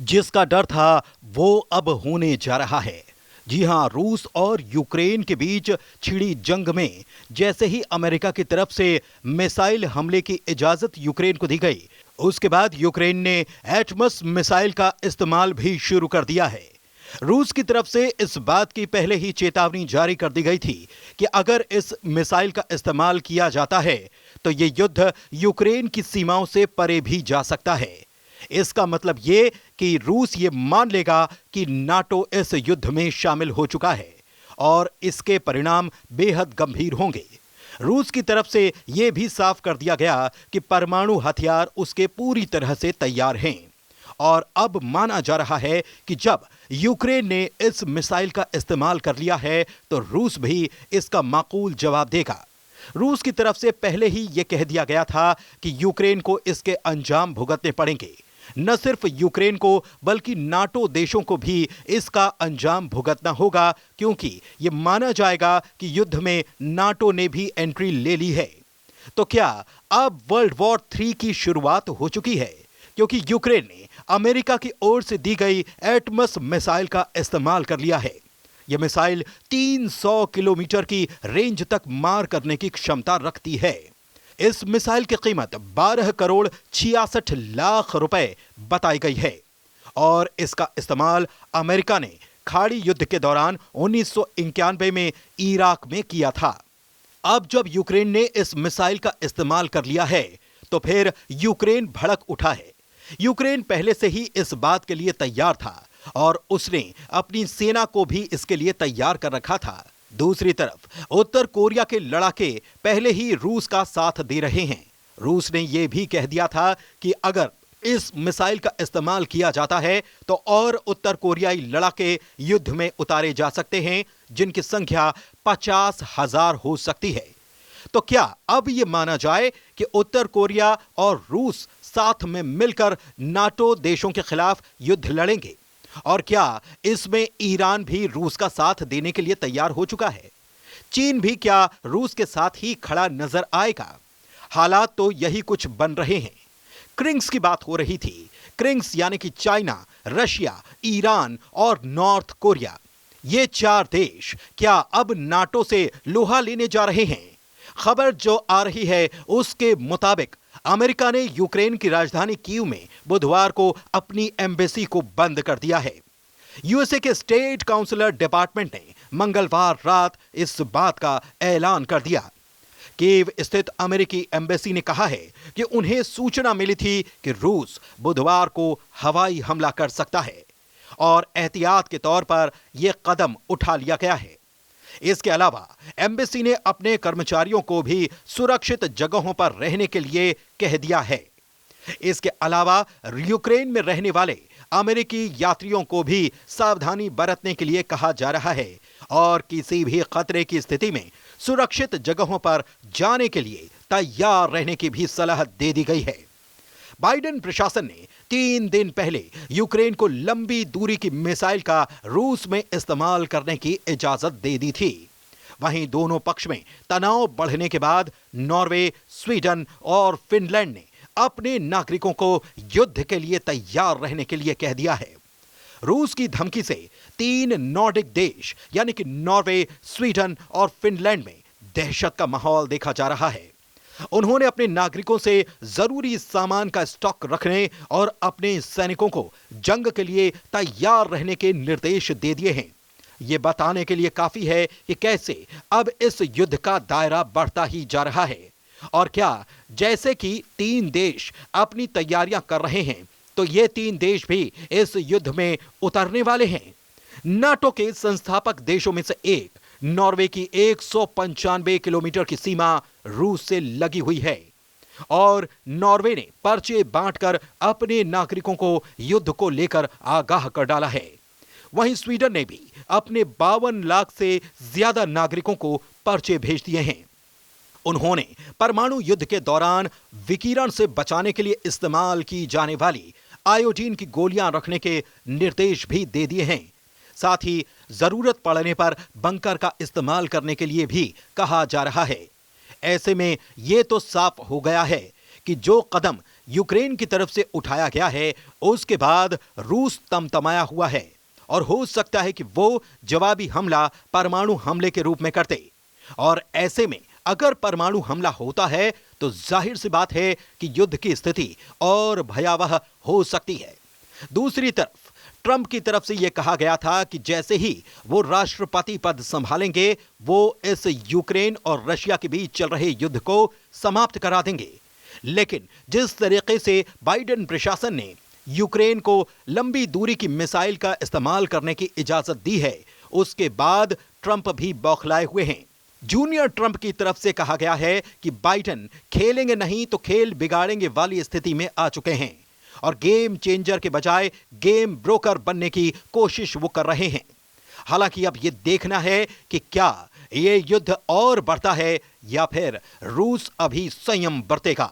जिसका डर था वो अब होने जा रहा है। जी हां, रूस और यूक्रेन के बीच छिड़ी जंग में जैसे ही अमेरिका की तरफ से मिसाइल हमले की इजाजत यूक्रेन को दी गई, उसके बाद यूक्रेन ने एटमस मिसाइल का इस्तेमाल भी शुरू कर दिया है। रूस की तरफ से इस बात की पहले ही चेतावनी जारी कर दी गई थी कि अगर इस मिसाइल का इस्तेमाल किया जाता है तो ये युद्ध यूक्रेन की सीमाओं से परे भी जा सकता है। इसका मतलब ये कि रूस ये मान लेगा कि नाटो इस युद्ध में शामिल हो चुका है और इसके परिणाम बेहद गंभीर होंगे। रूस की तरफ से यह भी साफ कर दिया गया कि परमाणु हथियार उसके पूरी तरह से तैयार हैं और अब माना जा रहा है कि जब यूक्रेन ने इस मिसाइल का इस्तेमाल कर लिया है तो रूस भी इसका माकूल जवाब देगा। रूस की तरफ से पहले ही यह कह दिया गया था कि यूक्रेन को इसके अंजाम भुगतने पड़ेंगे। न सिर्फ यूक्रेन को बल्कि नाटो देशों को भी इसका अंजाम भुगतना होगा, क्योंकि यह माना जाएगा कि युद्ध में नाटो ने भी एंट्री ले ली है। तो क्या अब वर्ल्ड वॉर 3 की शुरुआत हो चुकी है, क्योंकि यूक्रेन ने अमेरिका की ओर से दी गई एटमस मिसाइल का इस्तेमाल कर लिया है। यह मिसाइल 300 किलोमीटर की रेंज तक मार करने की क्षमता रखती है। इस मिसाइल की कीमत 12 करोड़ 66 लाख रुपए बताई गई है और इसका इस्तेमाल अमेरिका ने खाड़ी युद्ध के दौरान 1991 में इराक में किया था। अब जब यूक्रेन ने इस मिसाइल का इस्तेमाल कर लिया है तो फिर यूक्रेन भड़क उठा है। यूक्रेन पहले से ही इस बात के लिए तैयार था और उसने अपनी सेना को भी इसके लिए तैयार कर रखा था। दूसरी तरफ उत्तर कोरिया के लड़ाके पहले ही रूस का साथ दे रहे हैं। रूस ने यह भी कह दिया था कि अगर इस मिसाइल का इस्तेमाल किया जाता है तो और उत्तर कोरियाई लड़ाके युद्ध में उतारे जा सकते हैं, जिनकी संख्या 50,000 हो सकती है। तो क्या अब यह माना जाए कि उत्तर कोरिया और रूस साथ में मिलकर नाटो देशों के खिलाफ युद्ध लड़ेंगे? और क्या इसमें ईरान भी रूस का साथ देने के लिए तैयार हो चुका है? चीन भी क्या रूस के साथ ही खड़ा नजर आएगा? हालात तो यही कुछ बन रहे हैं। क्रिंग्स की बात हो रही थी। क्रिंग्स यानी कि चाइना, रशिया, ईरान और नॉर्थ कोरिया, ये 4 देश क्या अब नाटो से लोहा लेने जा रहे हैं? खबर जो आ रही है उसके मुताबिक अमेरिका ने यूक्रेन की राजधानी कीव में बुधवार को अपनी एम्बेसी को बंद कर दिया है। यूएसए के स्टेट काउंसिलर डिपार्टमेंट ने मंगलवार रात इस बात का ऐलान कर दिया। कीव स्थित अमेरिकी एम्बेसी ने कहा है कि उन्हें सूचना मिली थी कि रूस बुधवार को हवाई हमला कर सकता है और एहतियात के तौर पर यह कदम उठा लिया गया है। इसके अलावा एम्बेसी ने अपने कर्मचारियों को भी सुरक्षित जगहों पर रहने के लिए कह दिया है। इसके अलावा यूक्रेन में रहने वाले अमेरिकी यात्रियों को भी सावधानी बरतने के लिए कहा जा रहा है और किसी भी खतरे की स्थिति में सुरक्षित जगहों पर जाने के लिए तैयार रहने की भी सलाह दे दी गई है। बाइडेन प्रशासन ने 3 दिन पहले यूक्रेन को लंबी दूरी की मिसाइल का रूस में इस्तेमाल करने की इजाजत दे दी थी। वहीं दोनों पक्ष में तनाव बढ़ने के बाद नॉर्वे, स्वीडन और फिनलैंड ने अपने नागरिकों को युद्ध के लिए तैयार रहने के लिए कह दिया है। रूस की धमकी से 3 नॉर्डिक देश यानी कि नॉर्वे, स्वीडन और फिनलैंड में दहशत का माहौल देखा जा रहा है। उन्होंने अपने नागरिकों से जरूरी सामान का स्टॉक रखने और अपने सैनिकों को जंग के लिए तैयार रहने के निर्देश दे दिए हैं। यह बताने के लिए काफी है कि कैसे अब इस युद्ध का दायरा बढ़ता ही जा रहा है और क्या जैसे कि 3 देश अपनी तैयारियां कर रहे हैं तो ये 3 देश भी इस युद्ध में उतरने वाले हैं। नाटो के संस्थापक देशों में से एक नॉर्वे की 195 किलोमीटर की सीमा रूस से लगी हुई है और नॉर्वे ने पर्चे बांटकर अपने नागरिकों को युद्ध को लेकर आगाह कर डाला है। वहीं स्वीडन ने भी अपने 52 लाख से ज्यादा नागरिकों को पर्चे भेज दिए हैं। उन्होंने परमाणु युद्ध के दौरान विकिरण से बचाने के लिए इस्तेमाल की जाने वाली आयोडीन की गोलियां रखने के निर्देश भी दे दिए हैं। साथ ही जरूरत पड़ने पर बंकर का इस्तेमाल करने के लिए भी कहा जा रहा है। ऐसे में यह तो साफ हो गया है कि जो कदम यूक्रेन की तरफ से उठाया गया है, उसके बाद रूस तमतमाया हुआ है और हो सकता है कि वो जवाबी हमला परमाणु हमले के रूप में करते। और ऐसे में अगर परमाणु हमला होता है तो जाहिर सी बात है कि युद्ध की स्थिति और भयावह हो सकती है। दूसरी तरफ ट्रंप की तरफ से यह कहा गया था कि जैसे ही वो राष्ट्रपति पद संभालेंगे, वो इस यूक्रेन और रशिया के बीच चल रहे युद्ध को समाप्त करा देंगे। लेकिन जिस तरीके से बाइडेन प्रशासन ने यूक्रेन को लंबी दूरी की मिसाइल का इस्तेमाल करने की इजाजत दी है, उसके बाद ट्रंप भी बौखलाए हुए हैं। जूनियर ट्रंप की तरफ से कहा गया है कि बाइडेन खेलेंगे नहीं तो खेल बिगाड़ेंगे वाली स्थिति में आ चुके हैं और गेम चेंजर के बजाय गेम ब्रोकर बनने की कोशिश वो कर रहे हैं। हालांकि अब यह देखना है कि क्या ये युद्ध और बढ़ता है या फिर रूस अभी संयम बरतेगा।